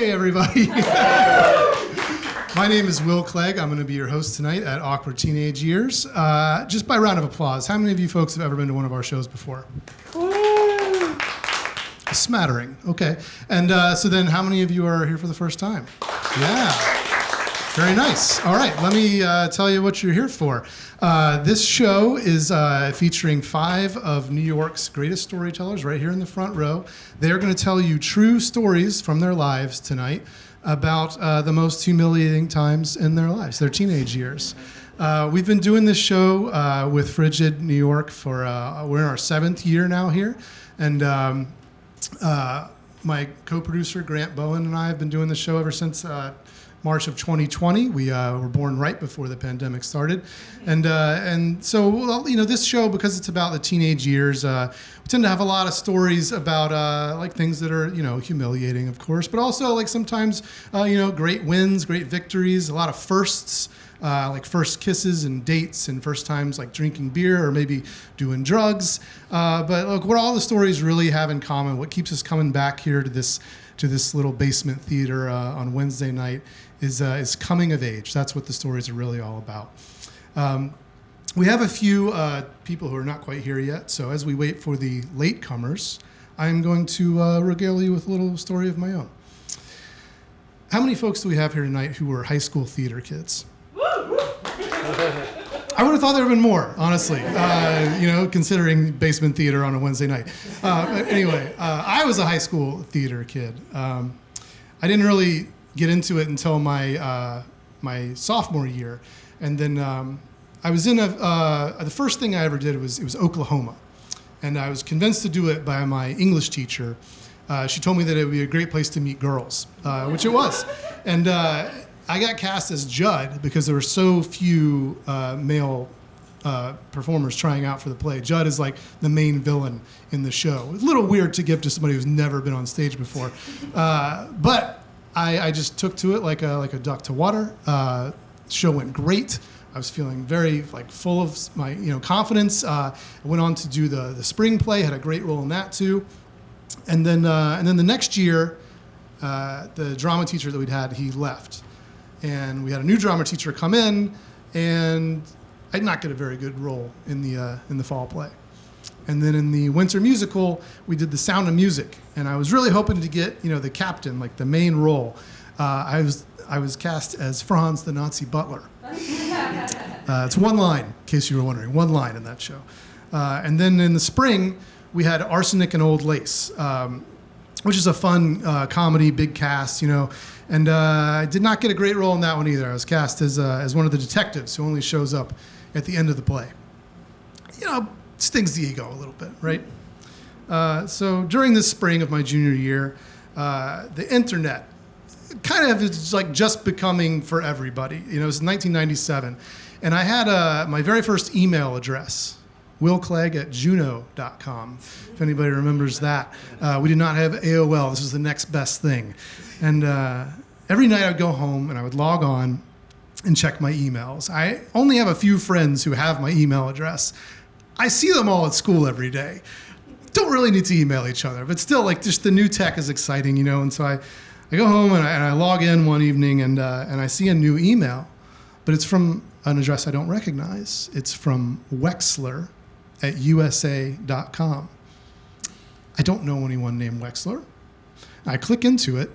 Hey, everybody. My name is Will Clegg. I'm going to be your host tonight at Awkward Teenage Years. Just by round of applause, how many of you folks have ever been to one of our shows before? A smattering. Okay. And so then how many of you are here for the first time? Yeah. Very nice. All right, let me tell you what you're here for. This show is featuring 5 of New York's greatest storytellers right here in the front row. They're going to tell you true stories from their lives tonight about the most humiliating times in their lives, their teenage years. We've been doing this show with Frigid New York for, we're in our 7th year now here. And my co-producer, Grant Bowen, and I have been doing this show ever since March of 2020. We were born right before the pandemic started. And so, well, you know, this show, because it's about the teenage years, we tend to have a lot of stories about like things that are, you know, humiliating, of course, but also like sometimes, you know, great wins, great victories, a lot of firsts, like first kisses and dates and first times like drinking beer or maybe doing drugs. But look, what all the stories really have in common, what keeps us coming back here to this little basement theater on Wednesday night is coming of age. That's what the stories are really all about. We have a few people who are not quite here yet, so as we wait for the latecomers, I'm going to regale you with a little story of my own. How many folks do we have here tonight who were high school theater kids? I would have thought there would have been more, honestly, you know, considering basement theater on a Wednesday night. But anyway, I was a high school theater kid. I didn't really get into it until my sophomore year. And then I was in the first thing I ever did was Oklahoma. And I was convinced to do it by my English teacher. She told me that it would be a great place to meet girls, which it was. And I got cast as Judd because there were so few male performers trying out for the play. Judd is like the main villain in the show. It's a little weird to give to somebody who's never been on stage before. But I just took to it like a duck to water. The show went great. I was feeling very like full of my confidence. I went on to do the spring play, had a great role in that too. And then the next year, the drama teacher that we'd had, he left. And we had a new drama teacher come in, and I did not get a very good role in the fall play. And then in the winter musical, we did The Sound of Music, and I was really hoping to get the captain, like the main role. I was cast as Franz, the Nazi butler. It's one line, in case you were wondering, one line in that show. And then in the spring, we had Arsenic and Old Lace, which is a fun comedy, big cast, And I did not get a great role in that one either. I was cast as one of the detectives who only shows up at the end of the play. Stings the ego a little bit, right? So during this spring of my junior year, the internet kind of is like just becoming for everybody. It was 1997. And I had my very first email address, willclegg@juno.com, if anybody remembers that. We did not have AOL. This was the next best thing. And every night I would go home and I would log on and check my emails. I only have a few friends who have my email address. I see them all at school every day. Don't really need to email each other, but still, like, just the new tech is exciting, And so I go home and I log in one evening and I see a new email, but it's from an address I don't recognize. It's from Wexler@USA.com. I don't know anyone named Wexler. I click into it,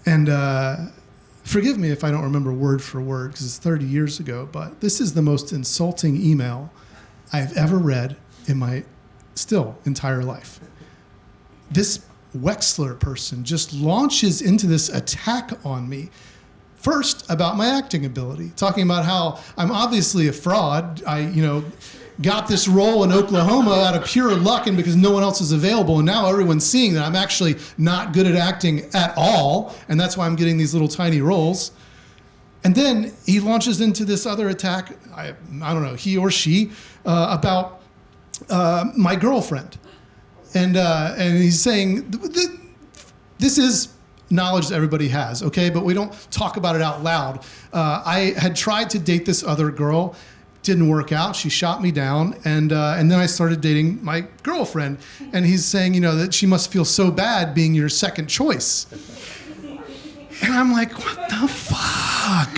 and forgive me if I don't remember word for word because it's 30 years ago, but this is the most insulting email I've ever read in my still entire life. This Wexler person just launches into this attack on me. First, about my acting ability, talking about how I'm obviously a fraud. I, got this role in Oklahoma out of pure luck and because no one else is available. And now everyone's seeing that I'm actually not good at acting at all. And that's why I'm getting these little tiny roles. And then he launches into this other attack, I don't know, he or she, about my girlfriend. And he's saying, this is knowledge that everybody has, okay? But we don't talk about it out loud. I had tried to date this other girl Didn't work out. She shot me down, and then I started dating my girlfriend, and he's saying, that she must feel so bad being your second choice. And I'm like, what the fuck?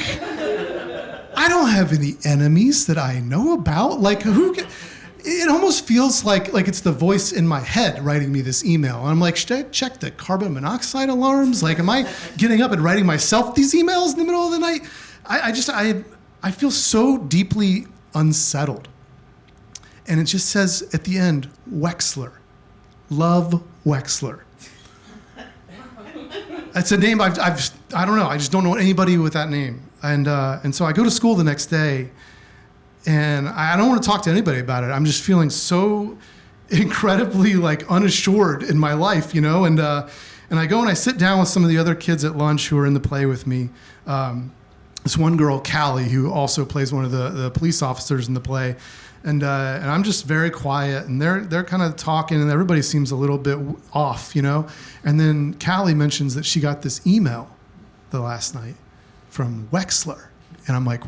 I don't have any enemies that I know about. Like, it almost feels like it's the voice in my head writing me this email. And I'm like, should I check the carbon monoxide alarms? Like, am I getting up and writing myself these emails in the middle of the night? I feel so deeply unsettled. And it just says at the end, Wexler. Love Wexler. It's a name I don't know. I just don't know anybody with that name. And so I go to school the next day, and I don't want to talk to anybody about it. I'm just feeling so incredibly unassured in my life, And I go and I sit down with some of the other kids at lunch who are in the play with me. This one girl, Callie, who also plays one of the police officers in the play, and I'm just very quiet, and they're kind of talking, and everybody seems a little bit off, And then Callie mentions that she got this email the last night from Wexler, and I'm like,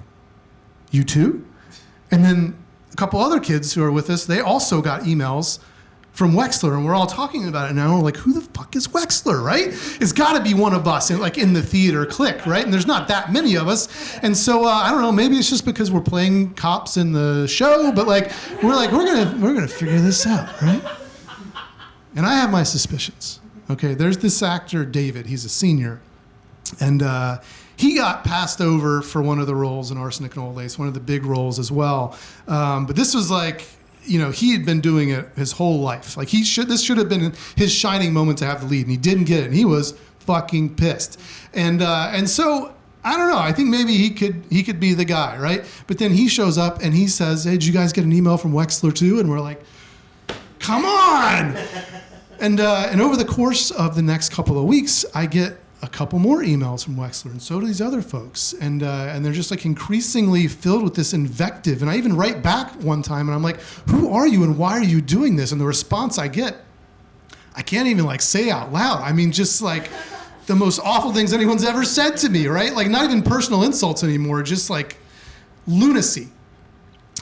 you too? And then a couple other kids who are with us, they also got emails from Wexler, and we're all talking about it now. We're like, who the fuck is Wexler, right? It's got to be one of us, in the theater clique, right? And there's not that many of us, and so I don't know. Maybe it's just because we're playing cops in the show, but we're gonna figure this out, right? And I have my suspicions. Okay, there's this actor David. He's a senior, and he got passed over for one of the roles in Arsenic and Old Lace, one of the big roles as well. But this was he had been doing it his whole life. This should have been his shining moment to have the lead, and he didn't get it, and he was fucking pissed. And so I don't know. I think maybe he could be the guy, right? But then he shows up and he says, "Hey, did you guys get an email from Wexler too?" And we're like, "Come on!" And over the course of the next couple of weeks, I get a couple more emails from Wexler, and so do these other folks, and they're just increasingly filled with this invective. And I even write back one time, and I'm like, "Who are you, and why are you doing this?" And the response I get, I can't even say out loud. I mean, just the most awful things anyone's ever said to me, right? Not even personal insults anymore, just lunacy.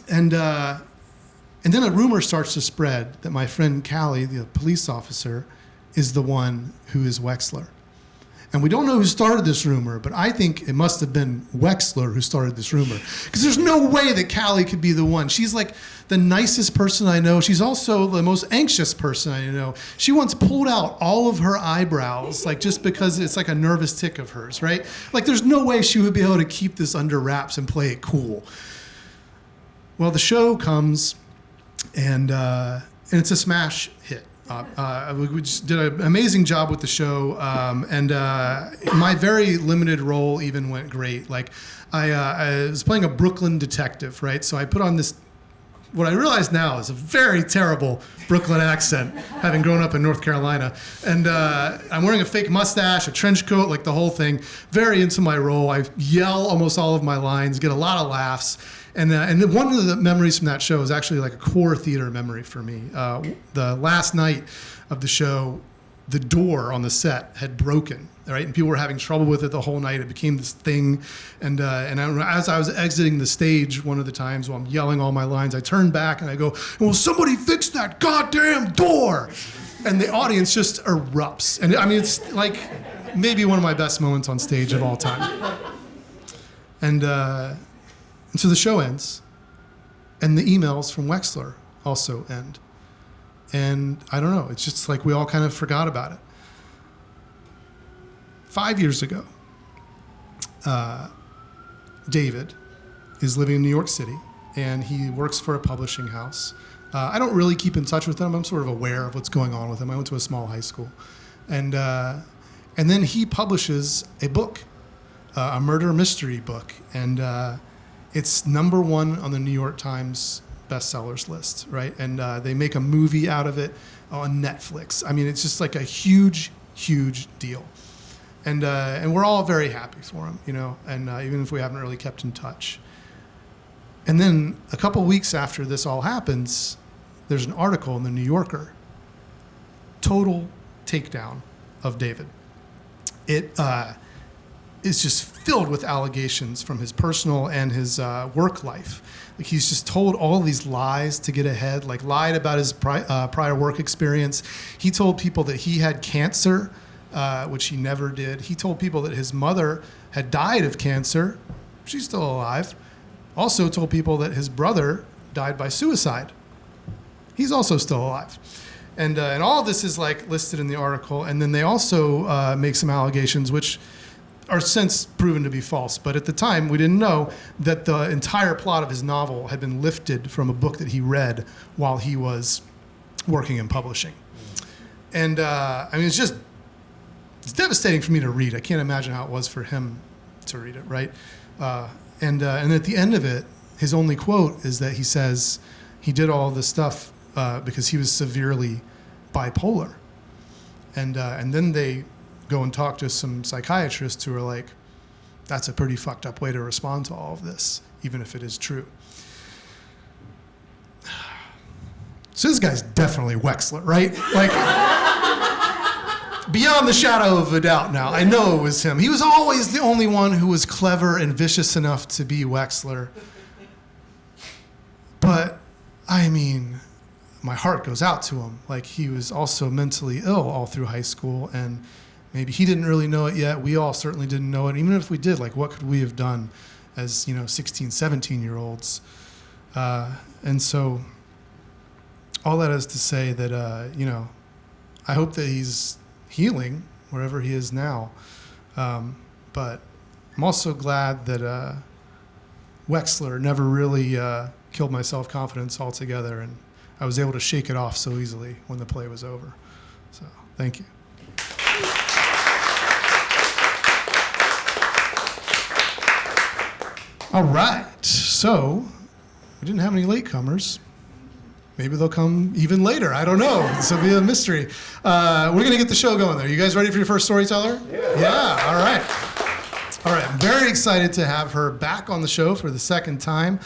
And then a rumor starts to spread that my friend Callie, the police officer, is the one who is Wexler. And we don't know who started this rumor, but I think it must have been Wexler who started this rumor. Because there's no way that Callie could be the one. She's the nicest person I know. She's also the most anxious person I know. She once pulled out all of her eyebrows, just because it's a nervous tick of hers, right? There's no way she would be able to keep this under wraps and play it cool. Well, the show comes, and it's a smash hit. We just did an amazing job with the show, and my very limited role even went great. I was playing a Brooklyn detective, right? So I put on this, what I realize now is a very terrible Brooklyn accent, having grown up in North Carolina. And I'm wearing a fake mustache, a trench coat, the whole thing. Very into my role. I yell almost all of my lines, get a lot of laughs. And one of the memories from that show is actually a core theater memory for me. The last night of the show, the door on the set had broken, right? And people were having trouble with it the whole night. It became this thing. And as I was exiting the stage one of the times while I'm yelling all my lines, I turned back and I go, "Will somebody fix that goddamn door?" And the audience just erupts. And I mean, it's maybe one of my best moments on stage of all time. And so the show ends, and the emails from Wexler also end. And I don't know, it's just we all kind of forgot about it. 5 years ago, David is living in New York City, and he works for a publishing house. I don't really keep in touch with him. I'm sort of aware of what's going on with him. I went to a small high school. And then he publishes a book, a murder mystery book, and it's #1 on the New York Times bestsellers list, right? And they make a movie out of it on Netflix. I mean, it's just a huge, huge deal. And we're all very happy for him, and even if we haven't really kept in touch. And then a couple weeks after this all happens, there's an article in the New Yorker, total takedown of David. is just filled with allegations from his personal and his work life. Like, he's just told all these lies to get ahead, like lied about his prior work experience. He told people that he had cancer, which he never did. He told people that his mother had died of cancer. She's still alive. Also told people that his brother died by suicide. He's also still alive. And all of this is like listed in the article. And then they also make some allegations which are since proven to be false. But at the time, we didn't know that the entire plot of his novel had been lifted from a book that he read while he was working in publishing. And I mean, it's devastating for me to read. I can't imagine how it was for him to read it, right? And at the end of it, his only quote is that he says he did all this stuff because he was severely bipolar. And then they go and talk to some psychiatrists who are like, that's a pretty fucked up way to respond to all of this, even if it is true. So this guy's definitely Wexler, right? Like, beyond the shadow of a doubt now, I know it was him. He was always the only one who was clever and vicious enough to be Wexler. But, I mean, my heart goes out to him. Like, he was also mentally ill all through high school, and maybe he didn't really know it yet. We all certainly didn't know it. Even if we did, like, what could we have done as, 16, 17-year-olds? And so all that is to say that, I hope that he's healing wherever he is now. But I'm also glad that Wexler never really killed my self-confidence altogether, and I was able to shake it off so easily when the play was over. So, thank you. All right, so we didn't have any latecomers. Maybe they'll come even later. I don't know. This will be a mystery. We're going to get the show going, though. You guys ready for your first storyteller? Yeah, all right. All right, I'm very excited to have her back on the show for the second time.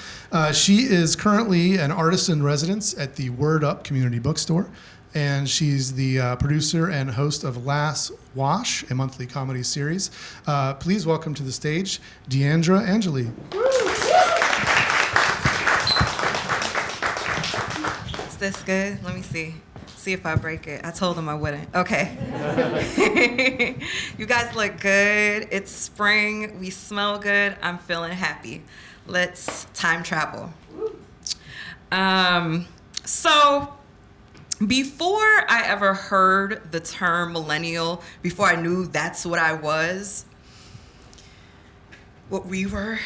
She is currently an artist in residence at the Word Up Community Bookstore, and she's the producer and host of Last Wash, a monthly comedy series. Please welcome to the stage, Deandra Anjahlee. Is this good? Let me see. See if I break it. I told them I wouldn't. Okay. You guys look good. It's spring. We smell good. I'm feeling happy. Let's time travel. So before I ever heard the term millennial, before I knew that's what I was, what we were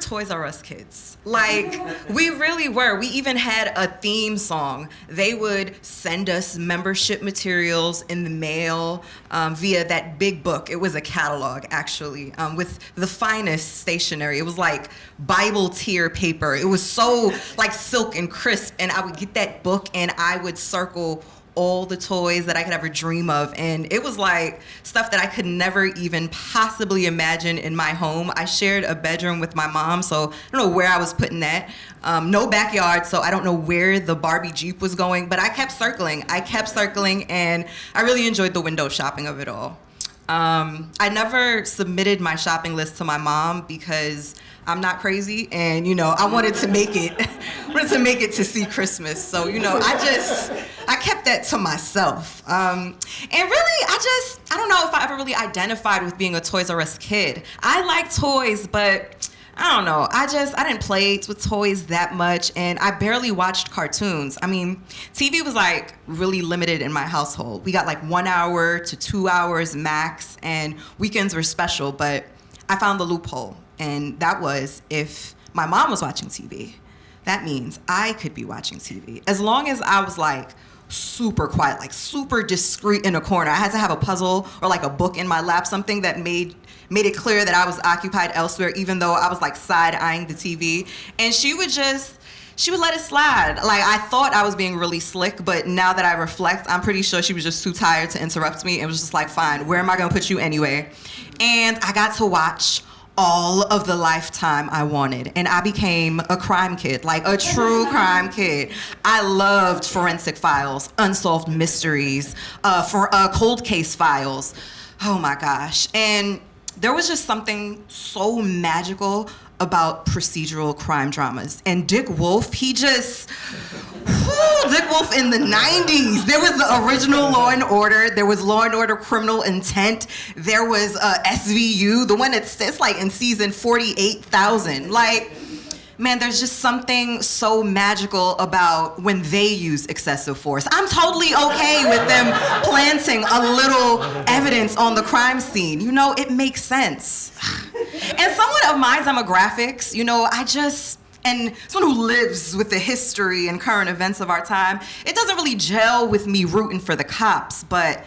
Toys R Us kids. Like, we really were. We even had a theme song. They would send us membership materials in the mail via that big book. It was a catalog, actually, with the finest stationery. It was like Bible tier paper. It was so like silk and crisp. And I would get that book and I would circle all the toys that I could ever dream of. And it was like stuff that I could never even possibly imagine in my home. I shared a bedroom with my mom, so I don't know where I was putting that. No backyard, so I don't know where the Barbie Jeep was going, but I kept circling, and I really enjoyed the window shopping of it all. I never submitted my shopping list to my mom because I'm not crazy, and I wanted to make it to see Christmas. So I kept that to myself. And really, I don't know if I ever really identified with being a Toys R Us kid. I like toys, but I don't know. I didn't play with toys that much, and I barely watched cartoons. I mean, TV was like really limited in my household. We got like 1 hour to 2 hours max, and weekends were special, but I found the loophole, and that was if my mom was watching TV, that means I could be watching TV. As long as I was like super quiet, like super discreet in a corner. I had to have a puzzle or like a book in my lap, something that made it clear that I was occupied elsewhere, even though I was like side-eyeing the TV. And she would let it slide. Like, I thought I was being really slick, but now that I reflect, I'm pretty sure she was just too tired to interrupt me and was just like, fine, where am I gonna put you anyway? And I got to watch all of the Lifetime I wanted. And I became a crime kid, like a true crime kid. I loved Forensic Files, Unsolved Mysteries, cold case files. Oh my gosh. And there was just something so magical about procedural crime dramas. And Dick Wolf, Dick Wolf in the 90s. There was the original Law and Order. There was Law and Order Criminal Intent. There was SVU, the one that's like in season 48,000. Like, man, there's just something so magical about when they use excessive force. I'm totally okay with them planting a little evidence on the crime scene. You know, it makes sense. And someone of my demographics, you know, and someone who lives with the history and current events of our time, it doesn't really gel with me rooting for the cops, but,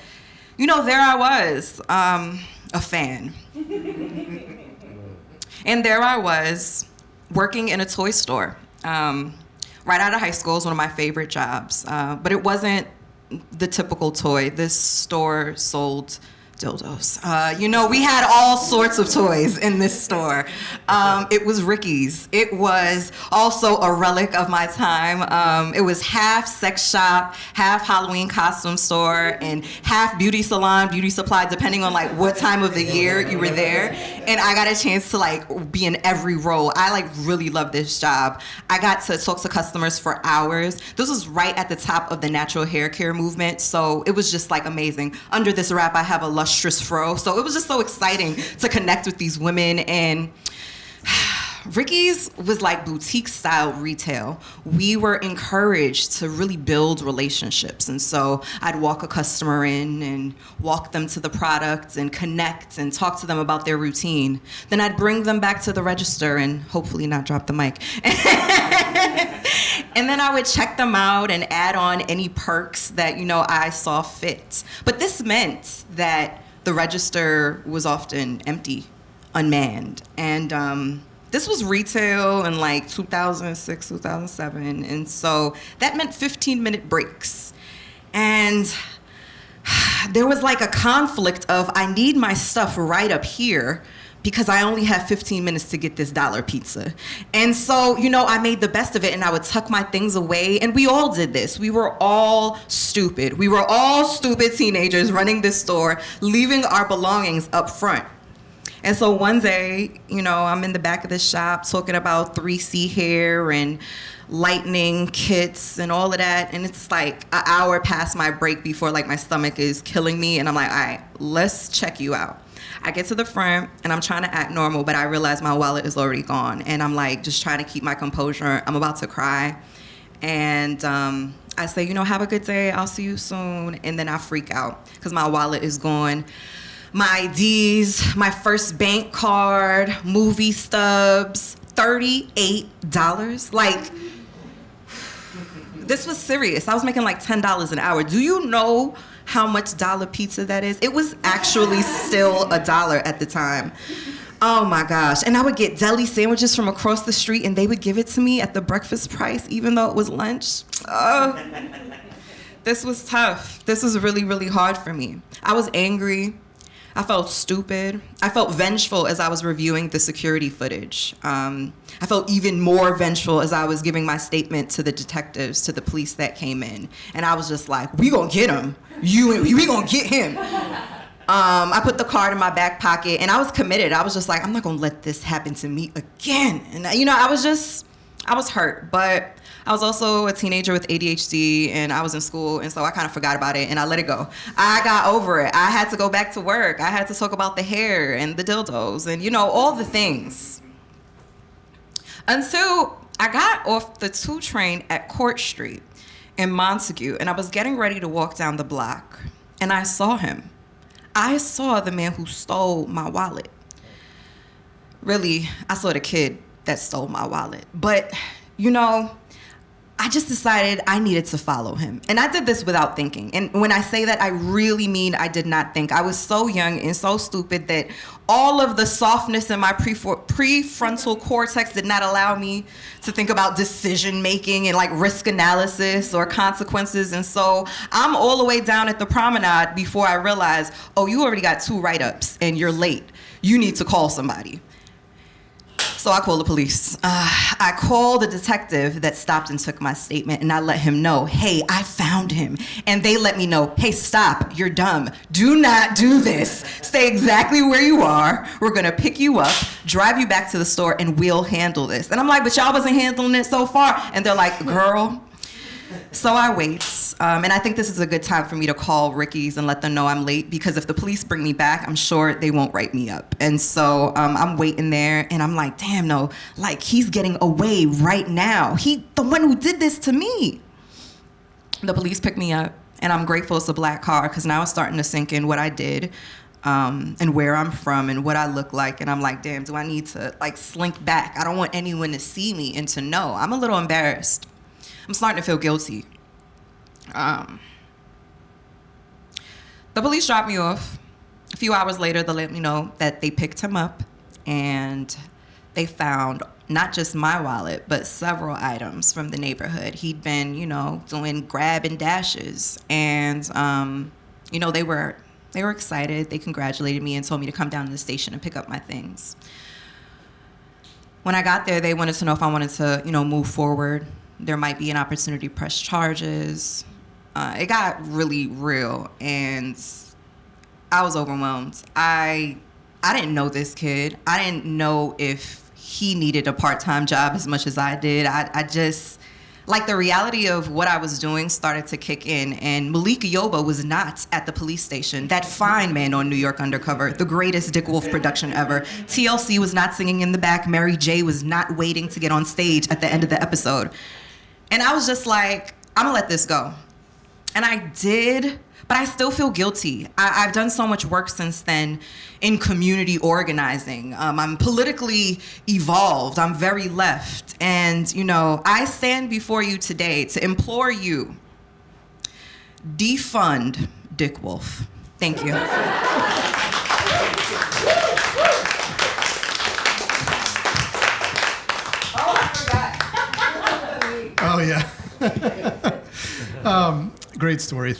you know, there I was, a fan. And there I was, working in a toy store. Right out of high school is one of my favorite jobs, but it wasn't the typical toy. This store sold dildos. You know, we had all sorts of toys in this store. It was Ricky's. It was also a relic of my time. It was half sex shop, half Halloween costume store, and half beauty salon, beauty supply, depending on like what time of the year you were there. And I got a chance to like be in every role. I like really loved this job. I got to talk to customers for hours. This was right at the top of the natural hair care movement, so it was just like amazing. Under this wrap, I have a lustrous fro, so it was just so exciting to connect with these women. And Ricky's was like boutique style retail. We were encouraged to really build relationships, and so I'd walk a customer in and walk them to the product and connect and talk to them about their routine. Then I'd bring them back to the register and hopefully not drop the mic. And then I would check them out and add on any perks that, you know, I saw fit. But this meant that the register was often empty, unmanned. And this was retail in like 2006, 2007. And so that meant 15-minute breaks. And there was like a conflict of, I need my stuff right up here because I only have 15 minutes to get this dollar pizza. And so, you know, I made the best of it, and I would tuck my things away, and we all did this. We were all stupid. We were all stupid teenagers running this store, leaving our belongings up front. And so one day, you know, I'm in the back of the shop talking about 3C hair and lightning kits and all of that, and it's like an hour past my break before like my stomach is killing me, and I'm like, all right, let's check you out. I get to the front and I'm trying to act normal, but I realize my wallet is already gone, and I'm like just trying to keep my composure. I'm about to cry, and I say, you know, have a good day, I'll see you soon, and then I freak out because my wallet is gone. My IDs, my first bank card, movie stubs, $38. Like, this was serious. I was making like $10 an hour. Do you know how much dollar pizza that is? It was actually still $1 at the time. Oh my gosh. And I would get deli sandwiches from across the street, and they would give it to me at the breakfast price, even though it was lunch. This was tough. This was really, really hard for me. I was angry. I felt stupid. I felt vengeful as I was reviewing the security footage. I felt even more vengeful as I was giving my statement to the detectives, to the police that came in. And I was just like, we gonna get him. We gonna get him. I put the card in my back pocket, and I was committed. I was just like, I'm not gonna let this happen to me again. And you know, I was hurt, but I was also a teenager with ADHD, and I was in school, and so I kind of forgot about it, and I let it go. I got over it. I had to go back to work. I had to talk about the hair and the dildos and, you know, all the things. Until I got off the 2 train at Court Street in Montague, and I was getting ready to walk down the block, and I saw him. I saw the man who stole my wallet. Really, I saw the kid that stole my wallet. But, you know, I just decided I needed to follow him. And I did this without thinking. And when I say that, I really mean I did not think. I was so young and so stupid that all of the softness in my prefrontal cortex did not allow me to think about decision making and like risk analysis or consequences. And so I'm all the way down at the promenade before I realize, oh, you already got 2 write-ups and you're late. You need to call somebody. So I called the police. I called the detective that stopped and took my statement, and I let him know, hey, I found him. And they let me know, hey, stop, you're dumb. Do not do this. Stay stay exactly where you are. We're going to pick you up, drive you back to the store, and we'll handle this. And I'm like, but y'all wasn't handling it so far. And they're like, girl. So I wait. And I think this is a good time for me to call Ricky's and let them know I'm late, because if the police bring me back, I'm sure they won't write me up. And so I'm waiting there, and I'm like, damn, no, like, he's getting away right now. He, the one who did this to me. The police pick me up, and I'm grateful it's a black car, because now it's starting to sink in what I did, and where I'm from and what I look like. And I'm like, damn, do I need to like slink back? I don't want anyone to see me and to know. I'm a little embarrassed. I'm starting to feel guilty. The police dropped me off. A few hours later, they let me know that they picked him up, and they found not just my wallet, but several items from the neighborhood. He'd been, doing grab and dashes, and they were excited. They congratulated me and told me to come down to the station and pick up my things. When I got there, they wanted to know if I wanted to, move forward. There might be an opportunity to press charges. It got really real, and I was overwhelmed. I didn't know this kid. I didn't know if he needed a part-time job as much as I did. I just, like, the reality of what I was doing started to kick in, and Malik Yoba was not at the police station. That fine man on New York Undercover, the greatest Dick Wolf production ever. TLC was not singing in the back. Mary J was not waiting to get on stage at the end of the episode. And I was just like, I'm gonna let this go. And I did, but I still feel guilty. I've done so much work since then in community organizing. I'm politically evolved. I'm very left. And, I stand before you today to implore you, defund Dick Wolf. Thank you. Oh, yeah. Great story.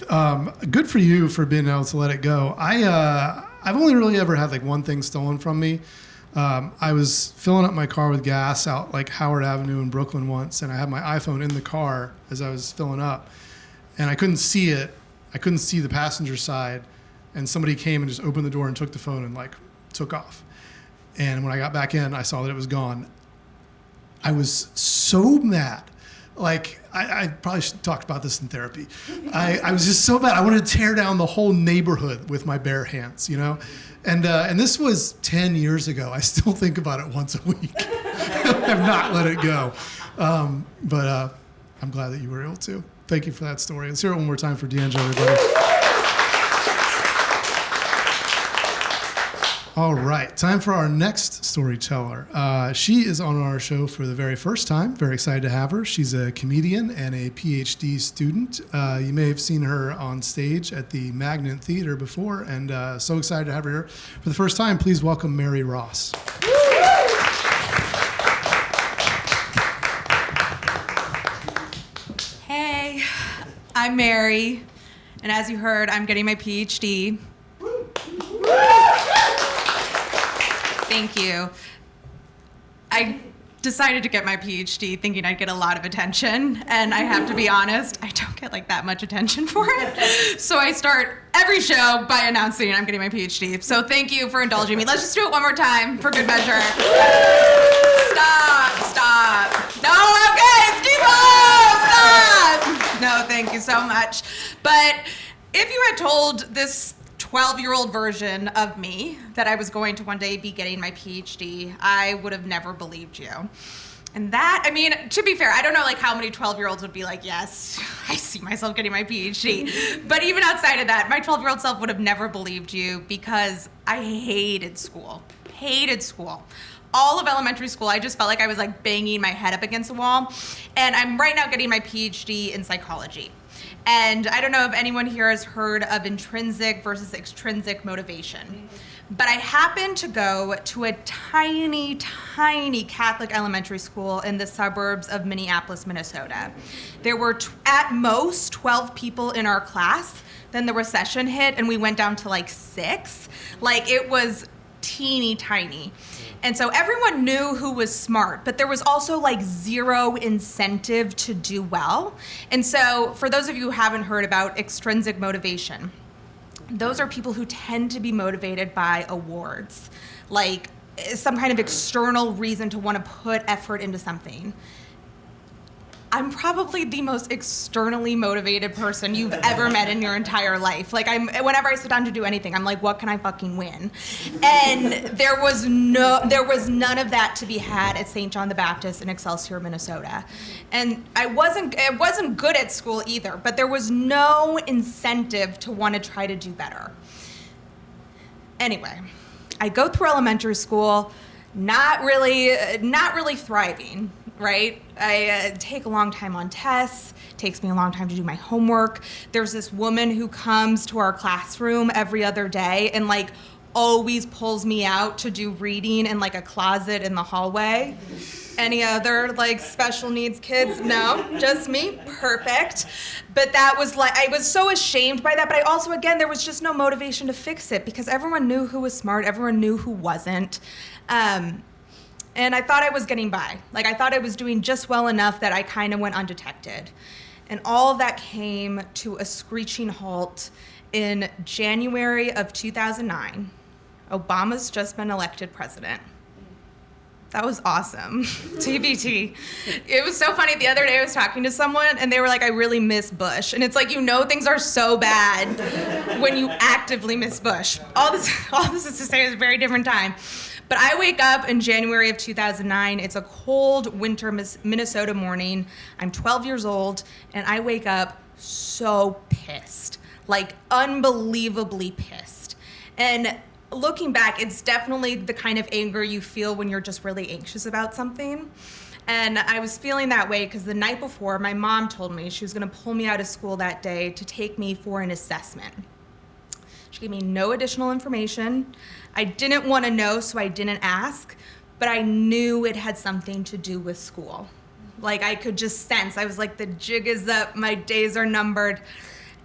Good for you for being able to let it go. I've only really ever had like one thing stolen from me. I was filling up my car with gas out like Howard Avenue in Brooklyn once, and I had my iPhone in the car as I was filling up, and I couldn't see it. I couldn't see the passenger side, and somebody came and just opened the door and took the phone and like took off. And when I got back in, I saw that it was gone. I was so mad. Like, I probably should have talked about this in therapy. I was just so bad. I wanted to tear down the whole neighborhood with my bare hands, And this was 10 years ago. I still think about it once a week. I have not let it go. But I'm glad that you were able to. Thank you for that story. Let's hear it one more time for Deandra, everybody. All right, time for our next storyteller. She is on our show for the very first time. Very excited to have her. She's a comedian and a PhD student. You may have seen her on stage at the Magnet Theater before, and so excited to have her here for the first time. Please welcome Mary Ross. Hey, I'm Mary, and as you heard, I'm getting my PhD. Thank you. I decided to get my PhD thinking I'd get a lot of attention, and I have to be honest, I don't get like that much attention for it. So I start every show by announcing I'm getting my PhD. So thank you for indulging me. Let's just do it one more time for good measure. Stop. No, okay, keep on, stop. No, thank you so much. But if you had told this 12-year-old version of me that I was going to one day be getting my PhD, I would have never believed you. And that, to be fair, I don't know like how many 12-year-olds would be like, yes, I see myself getting my PhD. But even outside of that, my 12-year-old self would have never believed you because I hated school. All of elementary school, I just felt like I was like banging my head up against a wall. And I'm right now getting my PhD in psychology. And I don't know if anyone here has heard of intrinsic versus extrinsic motivation. But I happened to go to a tiny, tiny Catholic elementary school in the suburbs of Minneapolis, Minnesota. There were at most 12 people in our class. Then the recession hit and we went down to like 6. Like it was teeny tiny. And so everyone knew who was smart, but there was also like zero incentive to do well. And so for those of you who haven't heard about extrinsic motivation, those are people who tend to be motivated by awards, like some kind of external reason to want to put effort into something. I'm probably the most externally motivated person you've ever met in your entire life. Like, whenever I sit down to do anything, I'm like, what can I fucking win? And there was none of that to be had at St. John the Baptist in Excelsior, Minnesota. And I wasn't good at school either, but there was no incentive to want to try to do better. Anyway, I go through elementary school, not really thriving. Right? I take a long time on tests. It takes me a long time to do my homework. There's this woman who comes to our classroom every other day and like always pulls me out to do reading in like a closet in the hallway. Any other like special needs kids? No, just me. Perfect. But that was like, I was so ashamed by that. But I also, again, there was just no motivation to fix it because everyone knew who was smart. Everyone knew who wasn't. And I thought I was getting by. Like, I thought I was doing just well enough that I kind of went undetected. And all of that came to a screeching halt in January of 2009. Obama's just been elected president. That was awesome. TBT. It was so funny. The other day I was talking to someone and they were like, I really miss Bush. And it's like, you know, things are so bad when you actively miss Bush. All this is to say it was a very different time. But I wake up in January of 2009. It's a cold winter Minnesota morning. I'm 12 years old, and I wake up so pissed, like unbelievably pissed. And looking back, it's definitely the kind of anger you feel when you're just really anxious about something. And I was feeling that way because the night before, my mom told me she was going to pull me out of school that day to take me for an assessment. She gave me no additional information. I didn't want to know, so I didn't ask, but I knew it had something to do with school. Like, I could just sense. I was like, the jig is up, my days are numbered.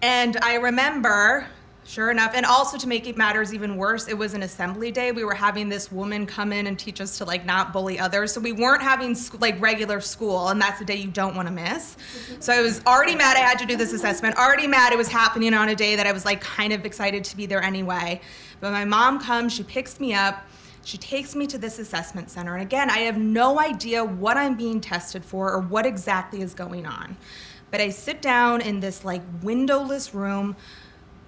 And I remember, sure enough, and also to make it matters even worse, it was an assembly day. We were having this woman come in and teach us to like not bully others. So we weren't having like regular school, and that's the day you don't want to miss. So I was already mad I had to do this assessment, already mad it was happening on a day that I was like kind of excited to be there anyway. But my mom comes, she picks me up, she takes me to this assessment center. And again, I have no idea what I'm being tested for or what exactly is going on. But I sit down in this like windowless room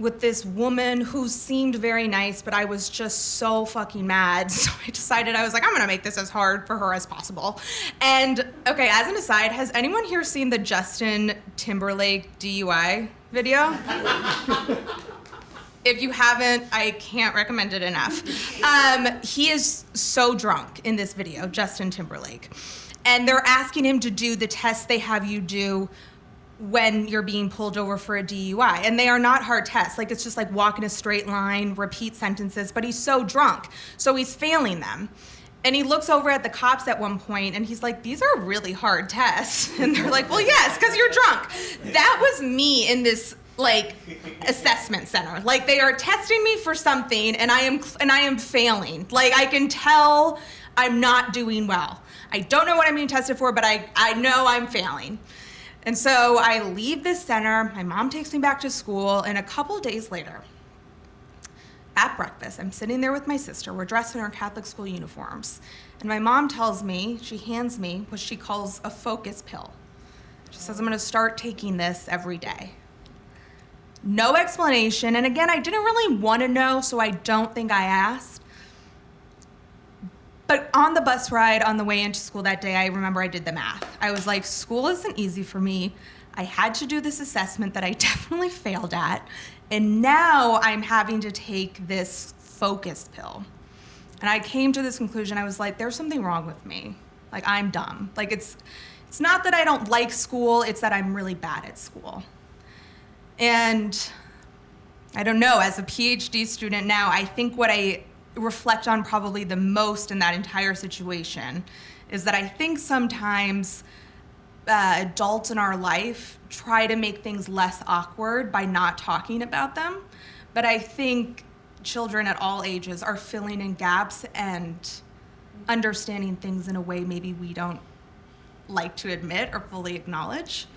with this woman who seemed very nice, but I was just so fucking mad. So I decided, I was like, I'm gonna make this as hard for her as possible. And okay, as an aside, has anyone here seen the Justin Timberlake DUI video? If you haven't, I can't recommend it enough. He is so drunk in this video, Justin Timberlake. And they're asking him to do the test they have you do when you're being pulled over for a DUI. And they are not hard tests. Like, it's just like walk in a straight line, repeat sentences, but he's so drunk. So he's failing them. And he looks over at the cops at one point and he's like, these are really hard tests. And they're like, well, yes, because you're drunk. That was me in this like assessment center. Like, they are testing me for something and I am failing. Like, I can tell I'm not doing well. I don't know what I'm being tested for, but I know I'm failing. And so I leave this center, my mom takes me back to school, and a couple days later, at breakfast, I'm sitting there with my sister, we're dressed in our Catholic school uniforms, and my mom tells me, she hands me what she calls a focus pill. She says, I'm gonna start taking this every day. No explanation, and again, I didn't really wanna know, so I don't think I asked. But on the bus ride on the way into school that day, I remember I did the math. I was like, school isn't easy for me. I had to do this assessment that I definitely failed at. And now I'm having to take this focus pill. And I came to this conclusion. I was like, there's something wrong with me. Like, I'm dumb. Like, it's not that I don't like school, it's that I'm really bad at school. And I don't know, as a PhD student now, I think what I reflect on probably the most in that entire situation is that I think sometimes adults in our life try to make things less awkward by not talking about them. But I think children at all ages are filling in gaps and understanding things in a way maybe we don't like to admit or fully acknowledge.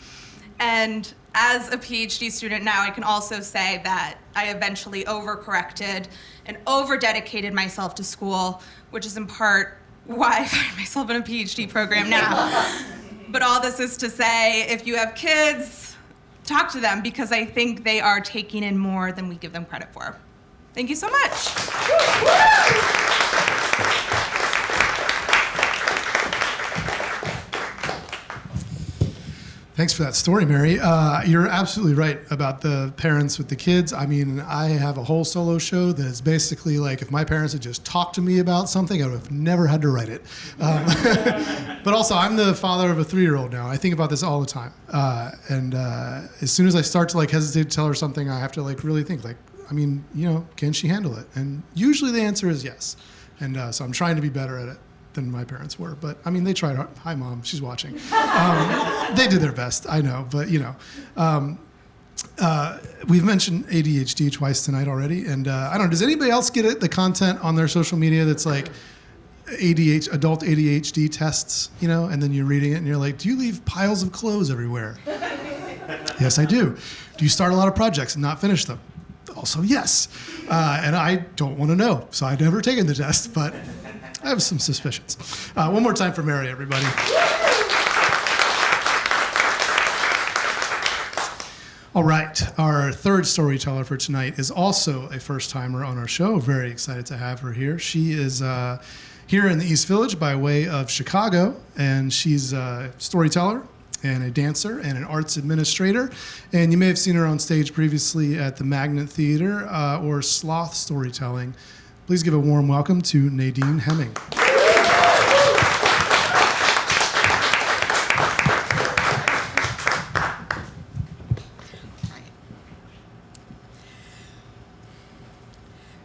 And as a PhD student now, I can also say that I eventually overcorrected and over-dedicated myself to school, which is in part why I find myself in a PhD program now. But all this is to say, if you have kids, talk to them, because I think they are taking in more than we give them credit for. Thank you so much. Thanks for that story, Mary. You're absolutely right about the parents with the kids. I mean, I have a whole solo show that is basically like if my parents had just talked to me about something, I would have never had to write it. But also, I'm the father of a 3-year-old now. I think about this all the time. And as soon as I start to like hesitate to tell her something, I have to like really think like, I mean, you know, can she handle it? And usually the answer is yes. And so I'm trying to be better at it than my parents were. But I mean, they tried hard. Hi, Mom, she's watching. They did their best, I know. But, you know, we've mentioned ADHD twice tonight already. And I don't know, does anybody else get it, the content on their social media that's like adult ADHD tests, you know? And then you're reading it and you're like, do you leave piles of clothes everywhere? Yes, I do. Do you start a lot of projects and not finish them? Also, yes. And I don't want to know, so I've never taken the test, but I have some suspicions. One more time for Mary, everybody. All right, our third storyteller for tonight is also a first-timer on our show. Very excited to have her here. She is here in the East Village by way of Chicago, and she's a storyteller and a dancer and an arts administrator. And you may have seen her on stage previously at the Magnet Theater or Sloth Storytelling. Please give a warm welcome to Nadine Hemming.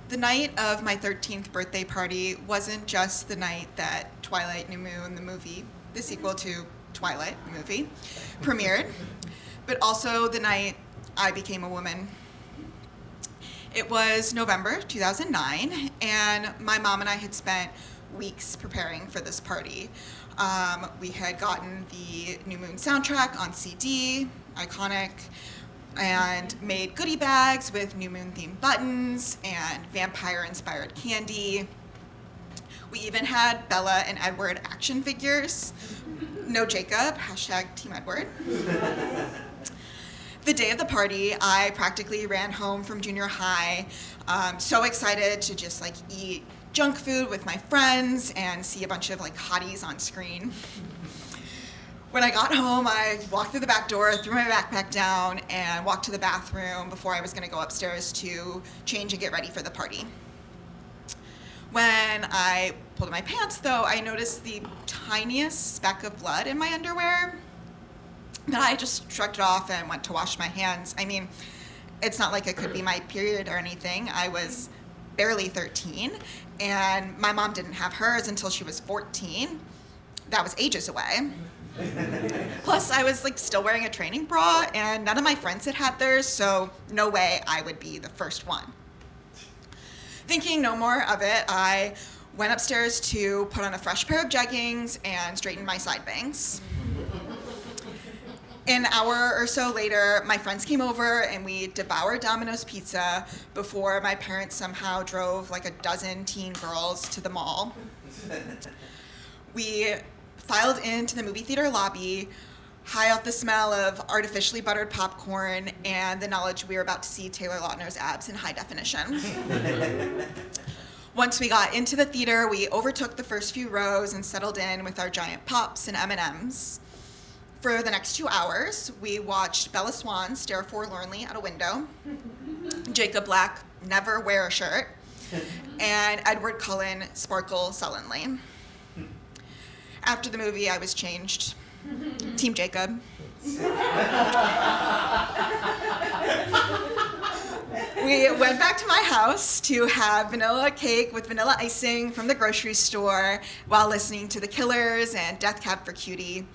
The night of my 13th birthday party wasn't just the night that Twilight New Moon, the movie, the sequel to Twilight movie, premiered, but also the night I became a woman. It was November 2009, and my mom and I had spent weeks preparing for this party. We had gotten the New Moon soundtrack on CD, iconic, and made goodie bags with New Moon themed buttons and vampire-inspired candy. We even had Bella and Edward action figures. No Jacob, hashtag Team Edward. The day of the party, I practically ran home from junior high, so excited to just like eat junk food with my friends and see a bunch of like hotties on screen. When I got home, I walked through the back door, threw my backpack down, and walked to the bathroom before I was gonna go upstairs to change and get ready for the party. When I pulled up my pants, though, I noticed the tiniest speck of blood in my underwear. But I just shrugged it off and went to wash my hands. I mean, it's not like it could be my period or anything. I was barely 13, and my mom didn't have hers until she was 14. That was ages away. Plus, I was like still wearing a training bra, and none of my friends had theirs, so no way I would be the first one. Thinking no more of it, I went upstairs to put on a fresh pair of jeggings and straighten my side bangs. An hour or so later, my friends came over and we devoured Domino's pizza before my parents somehow drove like a dozen teen girls to the mall. We filed into the movie theater lobby, high off the smell of artificially buttered popcorn and the knowledge we were about to see Taylor Lautner's abs in high definition. Once we got into the theater, we overtook the first few rows and settled in with our giant pops and M&Ms. For the next 2 hours, we watched Bella Swan stare forlornly out a window, Jacob Black never wear a shirt, and Edward Cullen sparkle sullenly. After the movie, I was changed. Team Jacob. We went back to my house to have vanilla cake with vanilla icing from the grocery store while listening to The Killers and Death Cab for Cutie.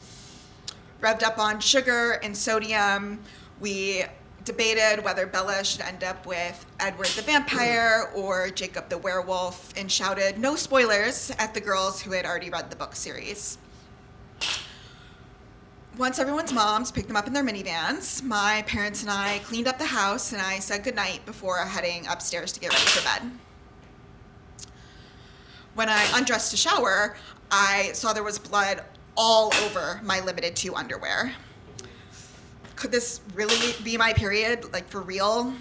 Revved up on sugar and sodium, we debated whether Bella should end up with Edward the vampire or Jacob the werewolf, and shouted no spoilers at the girls who had already read the book series. Once everyone's moms picked them up in their minivans, my parents and I cleaned up the house and I said goodnight before heading upstairs to get ready for bed. When I undressed to shower, I saw there was blood all over my limited 2 underwear. Could this really be my period, like for real?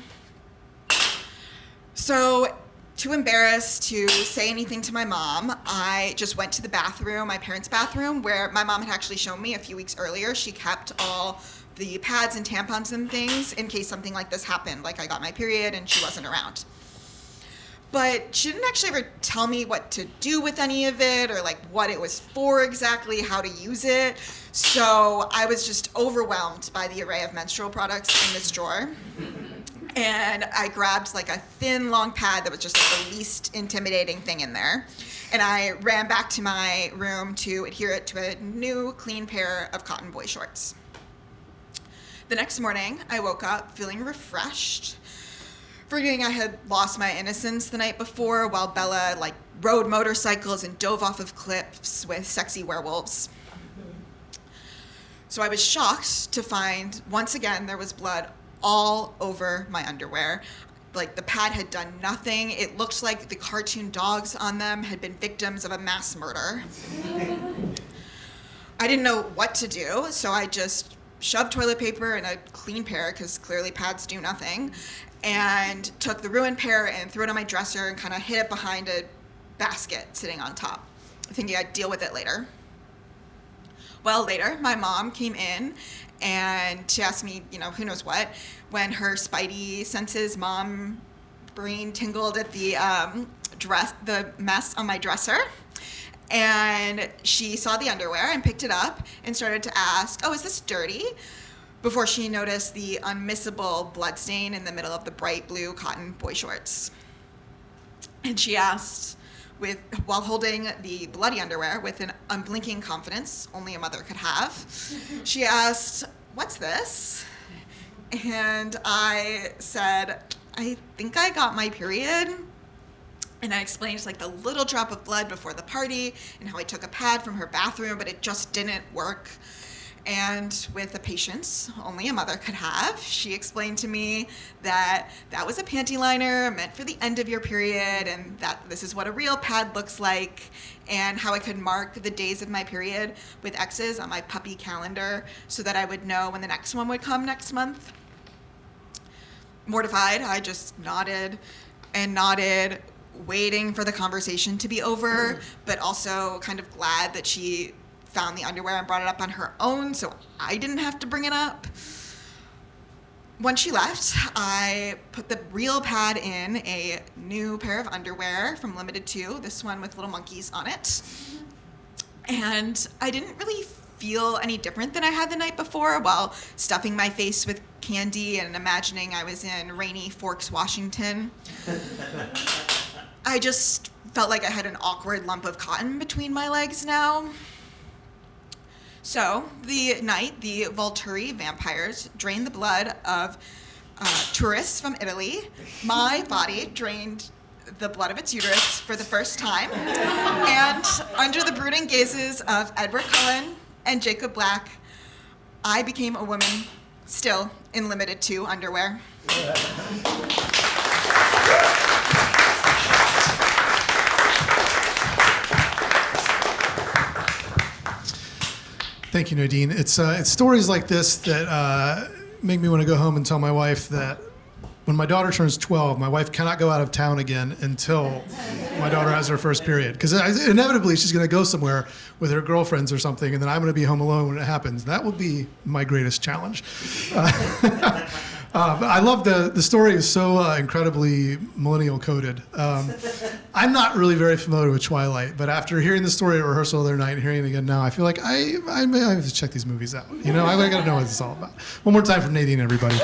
So, too embarrassed to say anything to my mom, I just went to the bathroom, my parents' bathroom, where my mom had actually shown me a few weeks earlier. She kept all the pads and tampons and things in case something like this happened, like I got my period and she wasn't around. But she didn't actually ever tell me what to do with any of it or like what it was for exactly, how to use it. So I was just overwhelmed by the array of menstrual products in this drawer. And I grabbed like a thin, long pad that was just like the least intimidating thing in there. And I ran back to my room to adhere it to a new, clean pair of cotton boy shorts. The next morning, I woke up feeling refreshed, forgetting I had lost my innocence the night before while Bella like rode motorcycles and dove off of cliffs with sexy werewolves. So I was shocked to find, once again, there was blood all over my underwear. Like the pad had done nothing. It looked like the cartoon dogs on them had been victims of a mass murder. I didn't know what to do, so I just shoved toilet paper in a clean pair, because clearly pads do nothing, and took the ruined pair and threw it on my dresser and kind of hid it behind a basket sitting on top, thinking I'd deal with it later. Well, later, my mom came in and she asked me, who knows what, when her spidey senses mom brain tingled at the mess on my dresser. And she saw the underwear and picked it up and started to ask, "Oh, is this dirty?" Before she noticed the unmissable bloodstain in the middle of the bright blue cotton boy shorts. And she asked, while holding the bloody underwear with an unblinking confidence only a mother could have, she asked, "What's this?" And I said, "I think I got my period." And I explained like the little drop of blood before the party and how I took a pad from her bathroom, but it just didn't work. And with a patience only a mother could have, she explained to me that that was a panty liner meant for the end of your period, and that this is what a real pad looks like, and how I could mark the days of my period with X's on my puppy calendar so that I would know when the next one would come next month. Mortified, I just nodded and nodded, waiting for the conversation to be over, but also kind of glad that she found the underwear and brought it up on her own so I didn't have to bring it up. When she left, I put the real pad in a new pair of underwear from Limited 2, this one with little monkeys on it. And I didn't really feel any different than I had the night before while stuffing my face with candy and imagining I was in rainy Forks, Washington. I just felt like I had an awkward lump of cotton between my legs now. So, the night the Volturi vampires drained the blood of tourists from Italy, my body drained the blood of its uterus for the first time. And under the brooding gazes of Edward Cullen and Jacob Black, I became a woman still in Limited 2 underwear. Thank you, Nadine. It's stories like this that make me want to go home and tell my wife that when my daughter turns 12, my wife cannot go out of town again until my daughter has her first period. Because inevitably she's going to go somewhere with her girlfriends or something, and then I'm going to be home alone when it happens. That will be my greatest challenge. But I love the story is so incredibly millennial coded. I'm not really very familiar with Twilight, but after hearing the story at rehearsal the other night and hearing it again now, I feel like I may have to check these movies out. I got to know what it's all about. One more time from Nadine, everybody.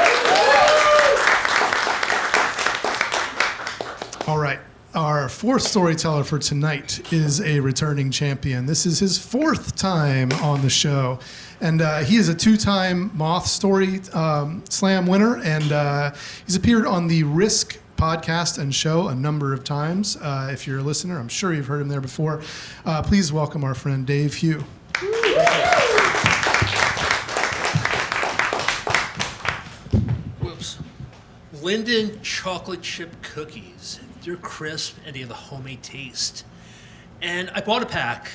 All right. Our fourth storyteller for tonight is a returning champion. This is his fourth time on the show. And he is a two-time Moth Story Slam winner. And he's appeared on the Risk podcast and show a number of times. If you're a listener, I'm sure you've heard him there before. Please welcome our friend Dave Hugh. Linden chocolate chip cookies. They're crisp and they have a homemade taste. And I bought a pack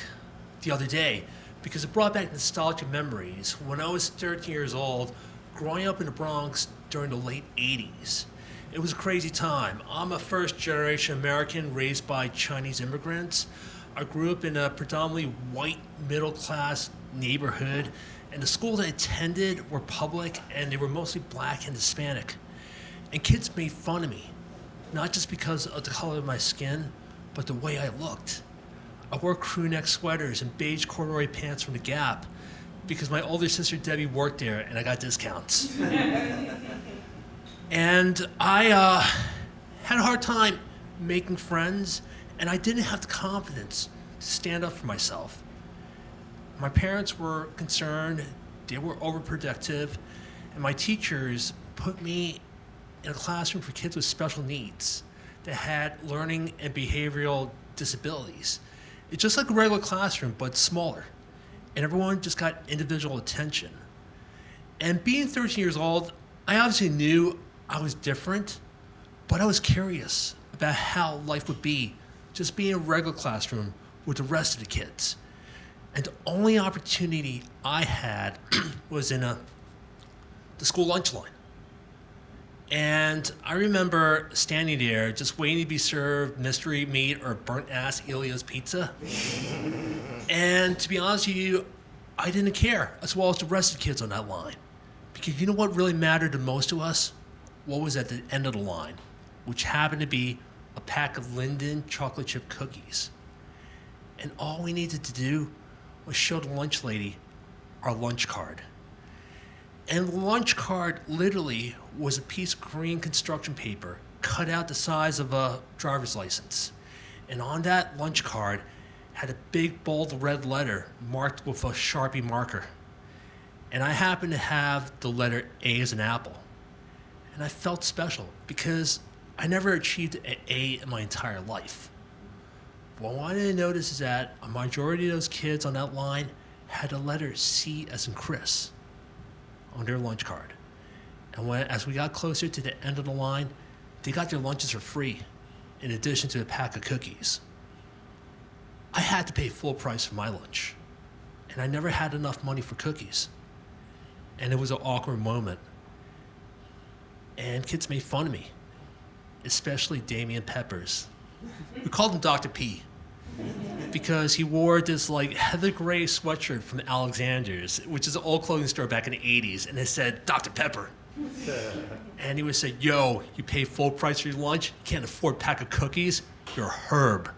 the other day because it brought back nostalgic memories when I was 13 years old, growing up in the Bronx during the late 80s. It was a crazy time. I'm a first-generation American raised by Chinese immigrants. I grew up in a predominantly white, middle-class neighborhood, and the schools I attended were public, and they were mostly black and Hispanic. And kids made fun of me, not just because of the color of my skin, but the way I looked. I wore crew neck sweaters and beige corduroy pants from the Gap because my older sister Debbie worked there and I got discounts. And I had a hard time making friends, and I didn't have the confidence to stand up for myself. My parents were concerned, they were overprotective, and my teachers put me in a classroom for kids with special needs that had learning and behavioral disabilities. It's just like a regular classroom, but smaller. And everyone just got individual attention. And being 13 years old, I obviously knew I was different, but I was curious about how life would be just being in a regular classroom with the rest of the kids. And the only opportunity I had was in the school lunch line. And I remember standing there just waiting to be served mystery meat or burnt ass Elio's pizza. And to be honest with you, I didn't care as well as the rest of the kids on that line. Because you know what really mattered the most to us? What was at the end of the line, which happened to be a pack of Linden chocolate chip cookies. And all we needed to do was show the lunch lady our lunch card. And the lunch card literally was a piece of green construction paper cut out the size of a driver's license. And on that lunch card had a big bold red letter marked with a Sharpie marker. And I happened to have the letter A as an apple. And I felt special because I never achieved an A in my entire life. What I wanted to notice is that a majority of those kids on that line had the letter C as in Chris on their lunch card. And as we got closer to the end of the line, they got their lunches for free, in addition to a pack of cookies. I had to pay full price for my lunch, and I never had enough money for cookies. And it was an awkward moment. And kids made fun of me, especially Damian Peppers. We called him Dr. P because he wore this like heather gray sweatshirt from Alexander's, which is an old clothing store back in the 80s, and it said Dr. Pepper. And he would say, yo, you pay full price for your lunch, you can't afford a pack of cookies, you're a herb.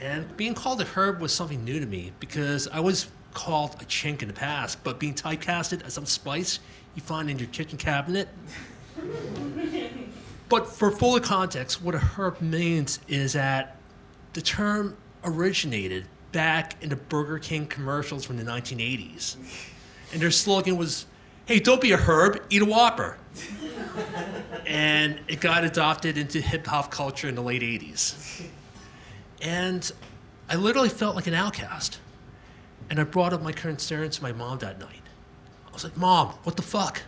And being called a herb was something new to me because I was called a chink in the past, but being typecasted as some spice you find in your kitchen cabinet. But for fuller context, what a herb means is that the term originated back in the Burger King commercials from the 1980s. And their slogan was, hey, don't be a herb, eat a Whopper. And it got adopted into hip-hop culture in the late 80s. And I literally felt like an outcast. And I brought up my concerns to my mom that night. I was like, Mom, what the fuck?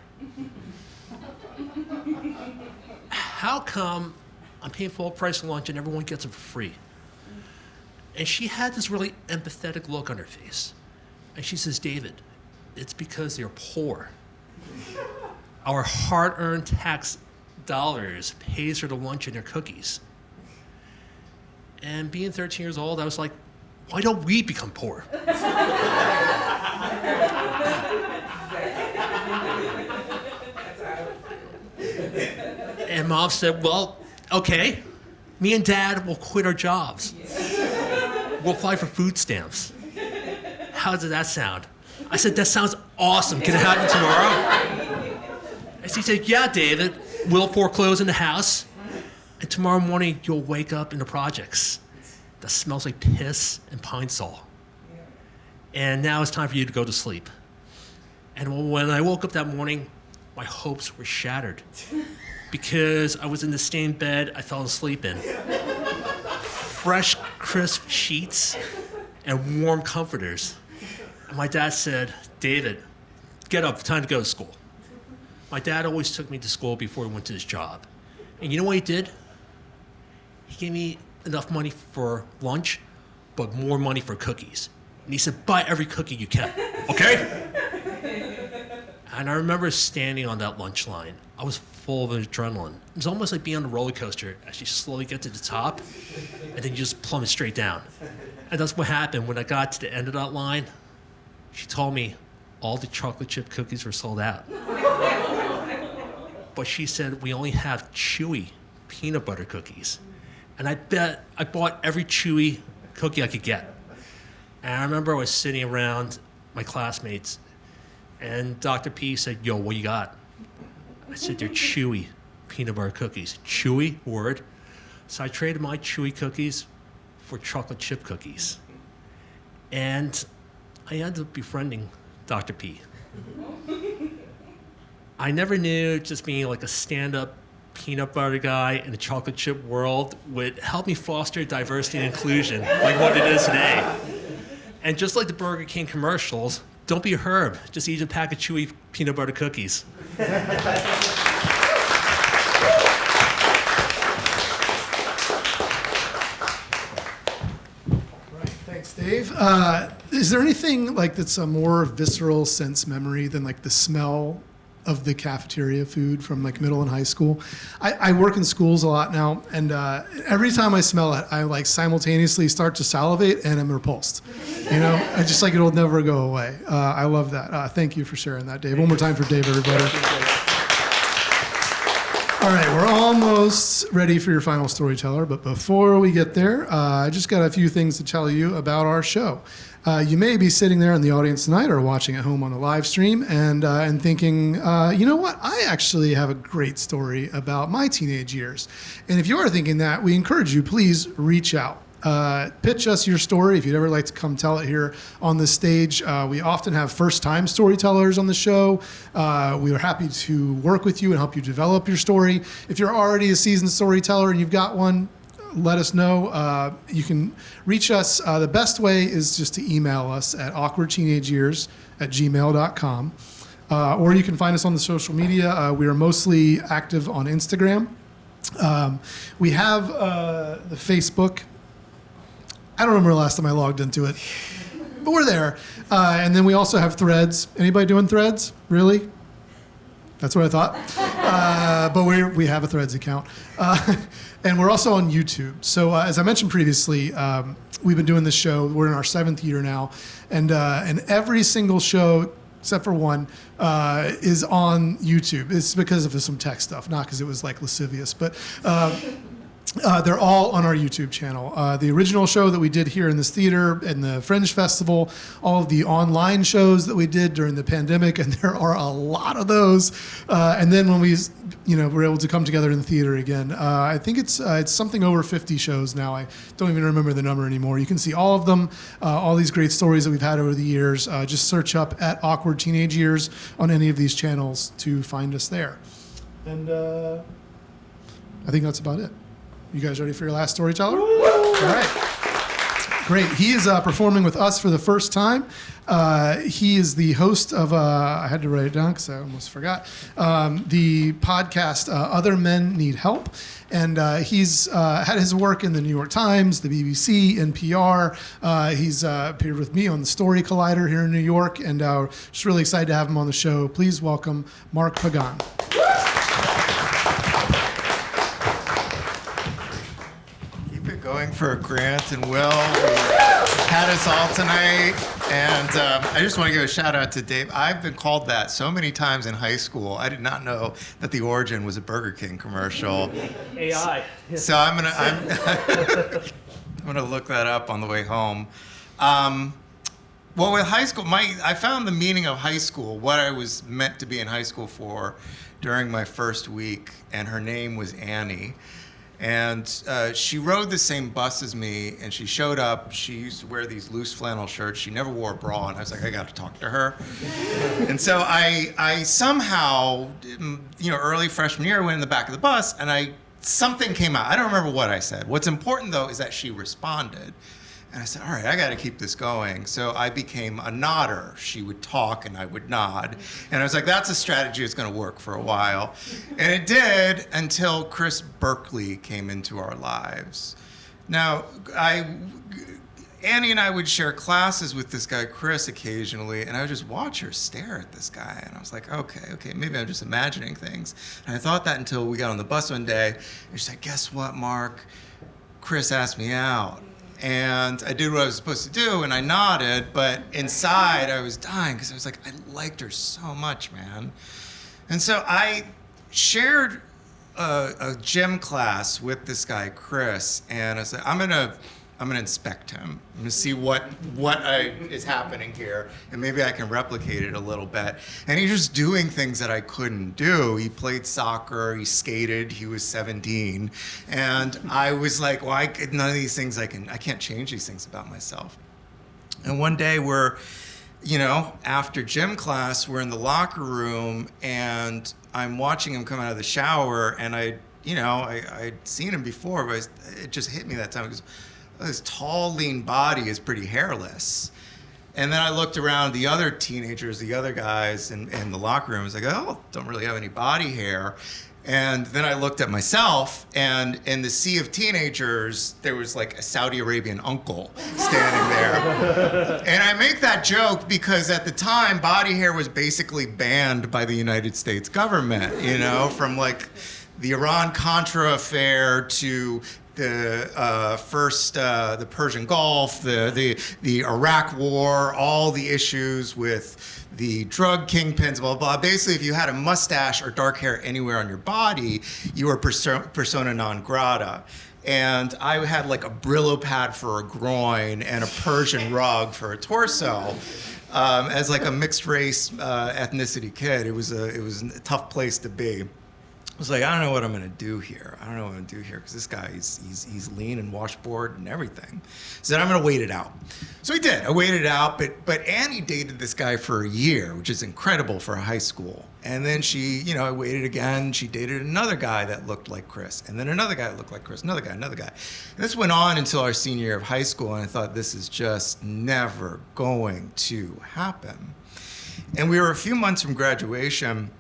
How come I'm paying full price for lunch and everyone gets it for free? And she had this really empathetic look on her face. And she says, David, it's because they're poor. Our hard-earned tax dollars pays for the lunch and their cookies. And being 13 years old, I was like, why don't we become poor? And Mom said, well, okay, me and Dad will quit our jobs. We'll apply for food stamps. How does that sound? I said, that sounds awesome. Can it happen tomorrow? And she said, yeah, David, we'll foreclose in the house. And tomorrow morning, you'll wake up in the projects that smells like piss and pine sol. And now it's time for you to go to sleep. And when I woke up that morning, my hopes were shattered because I was in the same bed I fell asleep in. Fresh, crisp sheets and warm comforters. And my dad said, David, get up, time to go to school. My dad always took me to school before he went to his job. And you know what he did? He gave me enough money for lunch, but more money for cookies. And he said, buy every cookie you can, okay? And I remember standing on that lunch line. I was full of adrenaline. It was almost like being on a roller coaster as you slowly get to the top, and then you just plummet straight down. And that's what happened. When I got to the end of that line, she told me all the chocolate chip cookies were sold out. But she said, we only have chewy peanut butter cookies. And I bet I bought every chewy cookie I could get. And I remember I was sitting around my classmates, and Dr. P said, yo, what you got? I said, they're chewy peanut butter cookies. Chewy, word. So I traded my chewy cookies for chocolate chip cookies. And I ended up befriending Dr. P. I never knew just being like a stand-up peanut butter guy in the chocolate chip world would help me foster diversity and inclusion like what it is today. And just like the Burger King commercials, don't be a herb, just eat a pack of chewy peanut butter cookies. Thanks, Dave. Is there anything like that's a more visceral sense memory than like the smell of the cafeteria food from like middle and high school? I work in schools a lot now, and every time I smell it, I like simultaneously start to salivate and I'm repulsed. You know, I just like it'll never go away. I love that. Thank you for sharing that, Dave. One more time for Dave, everybody. All right, we're almost ready for your final storyteller, but before we get there, I just got a few things to tell you about our show. You may be sitting there in the audience tonight or watching at home on a live stream and thinking, you know what, I actually have a great story about my teenage years. And if you are thinking that, we encourage you, please reach out. Pitch us your story if you'd ever like to come tell it here on the stage. We often have first-time storytellers on the show. We are happy to work with you and help you develop your story. If you're already a seasoned storyteller and you've got one, let us know. You can reach us. The best way is just to email us at awkwardteenageyears@gmail.com. Or you can find us on the social media. We are mostly active on Instagram. We have the Facebook. I don't remember the last time I logged into it, but we're there. And then we also have Threads. Anybody doing Threads? Really? That's what I thought. But we have a Threads account. And we're also on YouTube. So as I mentioned previously, we've been doing this show. We're in our 7th year now. And every single show, except for one, is on YouTube. It's because of some tech stuff, not because it was like lascivious. But they're all on our YouTube channel. The original show that we did here in this theater and the Fringe Festival, all of the online shows that we did during the pandemic, and there are a lot of those. And then when we, were able to come together in the theater again, I think it's something over 50 shows now. I don't even remember the number anymore. You can see all of them, all these great stories that we've had over the years. Just search up at Awkward Teenage Years on any of these channels to find us there. And I think that's about it. You guys ready for your last storyteller? All right. Great. He is performing with us for the first time. He is the host of, I had to write it down because I almost forgot, the podcast Other Men Need Help. And he's had his work in the New York Times, the BBC, NPR. He's appeared with me on the Story Collider here in New York. And just really excited to have him on the show. Please welcome Mark Pagán. Going for Grant and Will, who had us all tonight. And I just want to give a shout out to Dave. I've been called that so many times in high school. I did not know that the origin was a Burger King commercial. AI. So I'm gonna look that up on the way home. Well, with high school, I found the meaning of high school, what I was meant to be in high school for, during my first week, and her name was Annie. And she rode the same bus as me, and she showed up. She used to wear these loose flannel shirts. She never wore a bra, and I was like, I got to talk to her. And so I somehow, early freshman year, I went in the back of the bus, and something came out. I don't remember what I said. What's important, though, is that she responded. And I said, all right, I got to keep this going. So I became a nodder. She would talk and I would nod. And I was like, that's a strategy that's going to work for a while. And it did until Chris Berkeley came into our lives. Now, Annie and I would share classes with this guy, Chris, occasionally, and I would just watch her stare at this guy. And I was like, okay, maybe I'm just imagining things. And I thought that until we got on the bus one day, and she said, guess what, Mark? Chris asked me out. And I did what I was supposed to do, and I nodded, but inside I was dying because I was like, I liked her so much, man. And so I shared a gym class with this guy, Chris, and I said, I'm gonna inspect him. I'm gonna see what is happening here, and maybe I can replicate it a little bit. And he's just doing things that I couldn't do. He played soccer, he skated, he was 17, and I was like, well, none of these things I can't change these things about myself. And one day we're, after gym class, we're in the locker room, and I'm watching him come out of the shower, and I'd seen him before, but it just hit me that time because his tall, lean body is pretty hairless. And then I looked around the other teenagers, the other guys in the locker room. I was like, oh, don't really have any body hair. And then I looked at myself, and in the sea of teenagers, there was like a Saudi Arabian uncle standing there. And I make that joke because at the time, body hair was basically banned by the United States government, from like the Iran-Contra affair to the Persian Gulf, the Iraq War, all the issues with the drug kingpins, blah, blah. Basically, if you had a mustache or dark hair anywhere on your body, you were persona non grata. And I had like a Brillo pad for a groin and a Persian rug for a torso. As like a mixed race ethnicity kid, it was a tough place to be. I was like, I don't know what I'm gonna do here. Because this guy, he's lean and washboard and everything. So then I'm gonna wait it out. So he did. I waited it out, but Annie dated this guy for a year, which is incredible for a high school. And then I waited again. She dated another guy that looked like Chris, and then another guy that looked like Chris, another guy. And this went on until our senior year of high school, and I thought, this is just never going to happen. And we were a few months from graduation,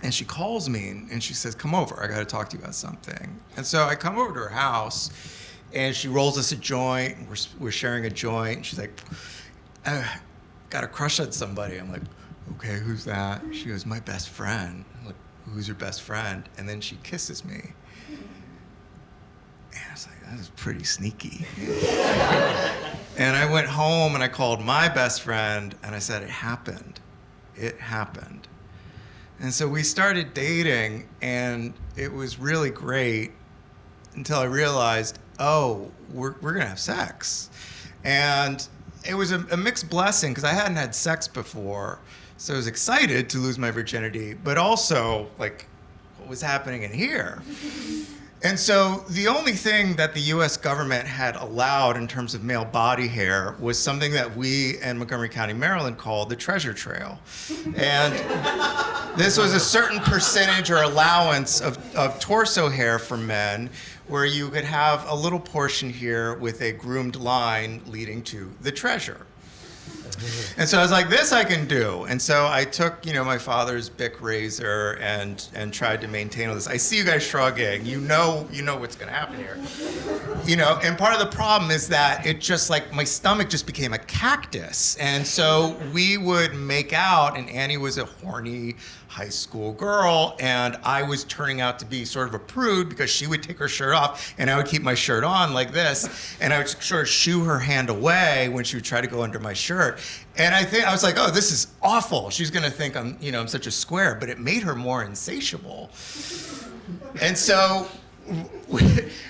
and she calls me and she says, come over, I gotta talk to you about something. And so I come over to her house and she rolls us a joint, and we're sharing a joint, and she's like, I got a crush on somebody. I'm like, okay, who's that? She goes, my best friend. I'm like, who's your best friend? And then she kisses me. And I was like, that was pretty sneaky. And I went home and I called my best friend and I said, it happened. And so we started dating, and it was really great until I realized, oh, we're gonna have sex. And it was a mixed blessing because I hadn't had sex before. So I was excited to lose my virginity, but also like, what was happening in here? And so the only thing that the US government had allowed in terms of male body hair was something that we in Montgomery County, Maryland called the treasure trail. And this was a certain percentage or allowance of torso hair for men where you could have a little portion here with a groomed line leading to the treasure. And so I was like, this I can do. And so I took, my father's Bic razor and tried to maintain all this. I see you guys shrugging. You know what's going to happen here. And part of the problem is that it just like my stomach just became a cactus. And so we would make out, and Annie was a horny high school girl, and I was turning out to be sort of a prude because she would take her shirt off and I would keep my shirt on like this, and I would sort of shoo her hand away when she would try to go under my shirt. And I was like, oh, this is awful. She's gonna think I'm such a square, but it made her more insatiable. And so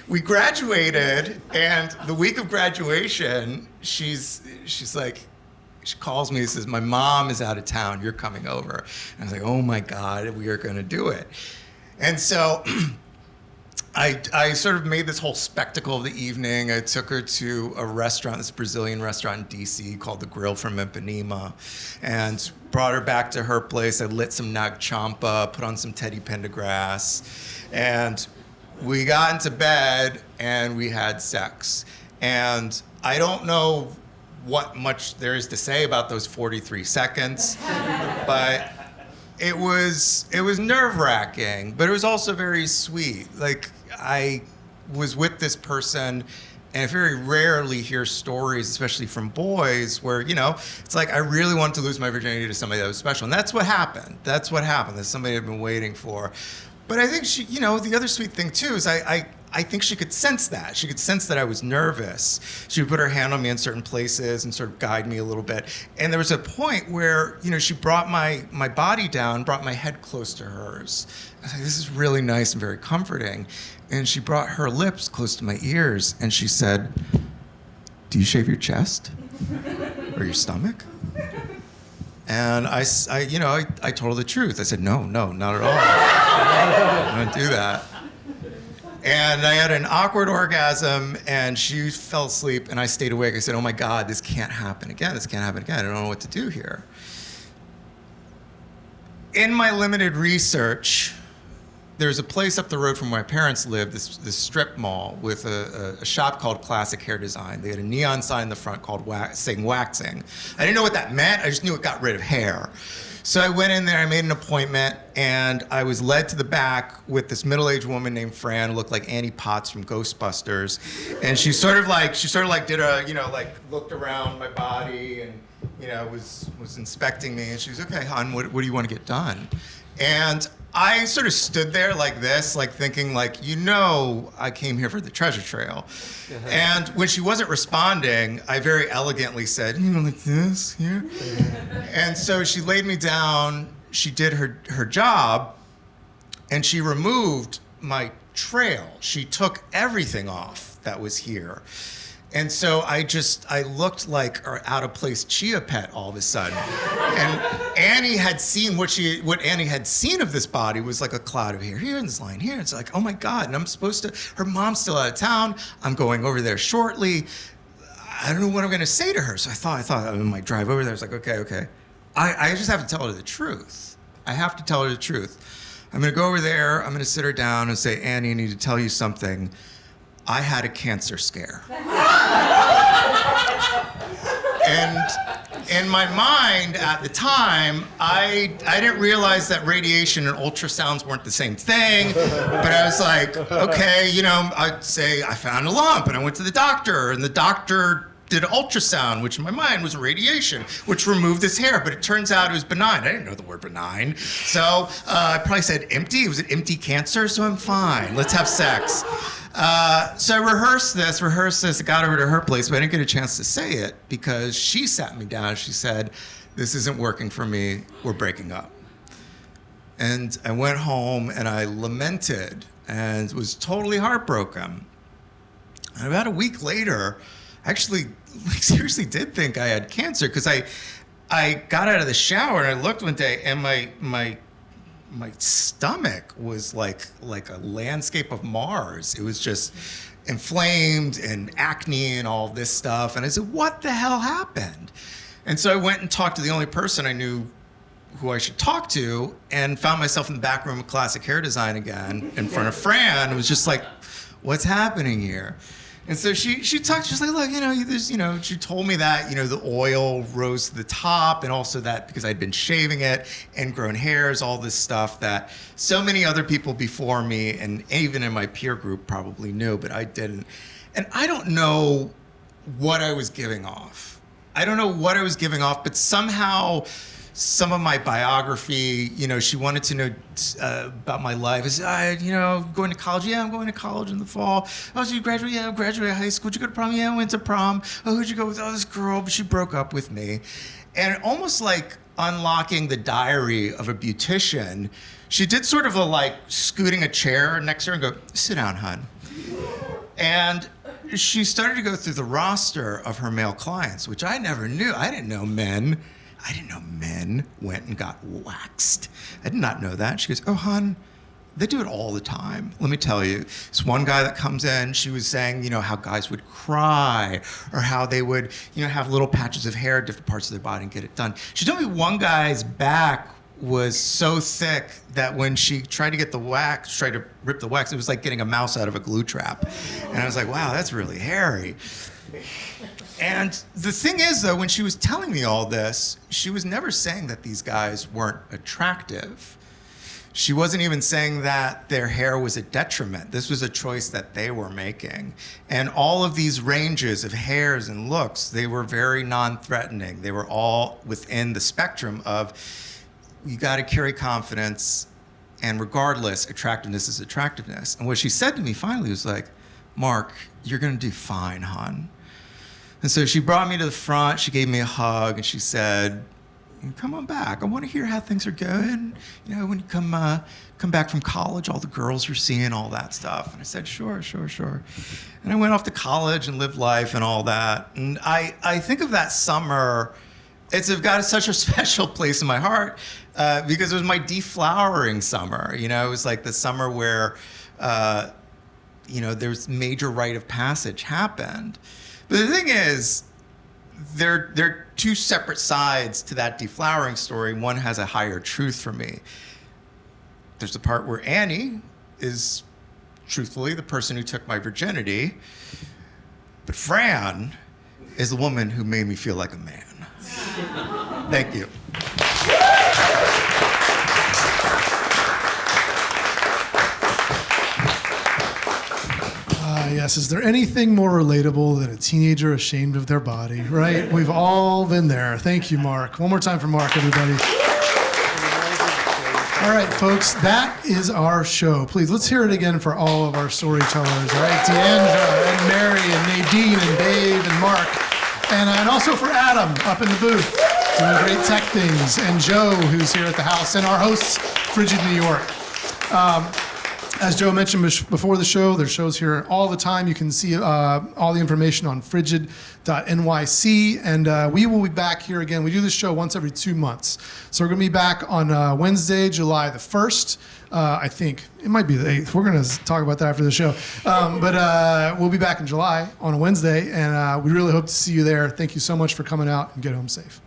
we graduated, and the week of graduation, she's like, she calls me and says, my mom is out of town, you're coming over. And I was like, oh my God, we are gonna do it. And so I sort of made this whole spectacle of the evening. I took her to a restaurant, this Brazilian restaurant in DC called The Grill from Ipanema, and brought her back to her place. I lit some nag champa, put on some Teddy Pendergrass, and we got into bed and we had sex. And I don't know what much there is to say about those 43 seconds, but it was nerve-wracking, but it was also very sweet. Like, I was with this person, and I very rarely hear stories, especially from boys, where, it's like I really wanted to lose my virginity to somebody that was special. And that's what happened. That's somebody I've been waiting for. But I think she, the other sweet thing too is I think she could sense that. She could sense that I was nervous. She would put her hand on me in certain places and sort of guide me a little bit. And there was a point where, she brought my body down, brought my head close to hers. I was like, this is really nice and very comforting. And she brought her lips close to my ears and she said, do you shave your chest or your stomach? And I told her the truth. I said, no, not at all. I don't do that. And I had an awkward orgasm, and she fell asleep, and I stayed awake. I said, oh my God, this can't happen again. I don't know what to do here. In my limited research, there's a place up the road from where my parents lived, this strip mall with a shop called Classic Hair Design. They had a neon sign in the front saying waxing. I didn't know what that meant. I just knew it got rid of hair. So I went in there, I made an appointment, and I was led to the back with this middle-aged woman named Fran, who looked like Annie Potts from Ghostbusters. And she sort of did a, looked around my body and, was inspecting me. And she was, okay, hon, what do you want to get done? And I sort of stood there like this, thinking I came here for the treasure trail. And when she wasn't responding, I very elegantly said, like this here. And so she laid me down, she did her job, and she removed my trail. She took everything off that was here. And so I looked like an out-of-place chia pet all of a sudden. And Annie had seen what Annie had seen of this body was like a cloud of hair here and this line here. It's like, oh my God, and her mom's still out of town. I'm going over there shortly. I don't know what I'm gonna say to her. So I thought on my drive over there, I was like, okay. I just have to tell her the truth. I have to tell her the truth. I'm gonna go over there, I'm gonna sit her down and say, Annie, I need to tell you something. I had a cancer scare. And in my mind at the time, I didn't realize that radiation and ultrasounds weren't the same thing. But I was like, okay, I'd say I found a lump and I went to the doctor and the doctor did an ultrasound, which in my mind was radiation, which removed this hair, but it turns out it was benign. I didn't know the word benign. So I probably said empty. It was an empty cancer, so I'm fine. Let's have sex. So I rehearsed this, I got over to her place, but I didn't get a chance to say it because she sat me down. She said, this isn't working for me. We're breaking up. And I went home and I lamented and was totally heartbroken. And about a week later, I actually seriously did think I had cancer because I got out of the shower and I looked one day and my stomach was like a landscape of Mars. It was just inflamed and acne and all this stuff. And I said, what the hell happened? And so I went and talked to the only person I knew who I should talk to and found myself in the back room of Classic Hair Design again in front of Fran. It was just like, what's happening here? And so she talked, she's like, look, there's, she told me that, the oil rose to the top and also that because I'd been shaving it and grown hairs, all this stuff that so many other people before me and even in my peer group probably knew, but I didn't. And I don't know what I was giving off. But somehow some of my biography, she wanted to know about my life. I said, going to college? Yeah, I'm going to college in the fall. Oh, so you graduate? Yeah, I graduated high school. Did you go to prom? Yeah, I went to prom. Oh, who'd you go with? Oh, this girl, but she broke up with me. And almost like unlocking the diary of a beautician, she did sort of scooting a chair next to her and go, sit down, hon. And she started to go through the roster of her male clients, which I never knew. I didn't know men went and got waxed. I did not know that. She goes, oh, hon, they do it all the time. Let me tell you. This one guy that comes in, she was saying, how guys would cry or how they would, have little patches of hair at different parts of their body and get it done. She told me one guy's back was so thick that when she tried to get the wax, tried to rip the wax, it was like getting a mouse out of a glue trap. And I was like, wow, that's really hairy. And the thing is, though, when she was telling me all this, she was never saying that these guys weren't attractive. She wasn't even saying that their hair was a detriment. This was a choice that they were making. And all of these ranges of hairs and looks, they were very non-threatening. They were all within the spectrum of, you got to carry confidence, and regardless, attractiveness is attractiveness. And what she said to me finally was like, Mark, you're going to do fine, hon. And so she brought me to the front, she gave me a hug, and she said, come on back. I want to hear how things are going. You know, when you come back from college, all the girls you're seeing, all that stuff. And I said, sure. And I went off to college and lived life and all that. And I think of that summer, it's got such a special place in my heart because it was my deflowering summer. You know, it was like the summer where, there's major rite of passage happened. But the thing is, there are two separate sides to that deflowering story. One has a higher truth for me. There's the part where Annie is truthfully the person who took my virginity, but Fran is the woman who made me feel like a man. Thank you. Yes, is there anything more relatable than a teenager ashamed of their body, right? We've all been there. Thank you, Mark. One more time for Mark, everybody. All right, folks, that is our show. Please, let's hear it again for all of our storytellers, all right? Deandra and Mary and Nadine and Dave and Mark. And also for Adam up in the booth doing great tech things. And Joe, who's here at the house. And our hosts, Frigid New York. As Joe mentioned before the show, there's shows here all the time. You can see all the information on frigid.nyc, and we will be back here again. We do this show once every 2 months. So we're going to be back on Wednesday, July the 1st. I think it might be the 8th. We're going to talk about that after the show. But we'll be back in July on a Wednesday, and we really hope to see you there. Thank you so much for coming out, and get home safe.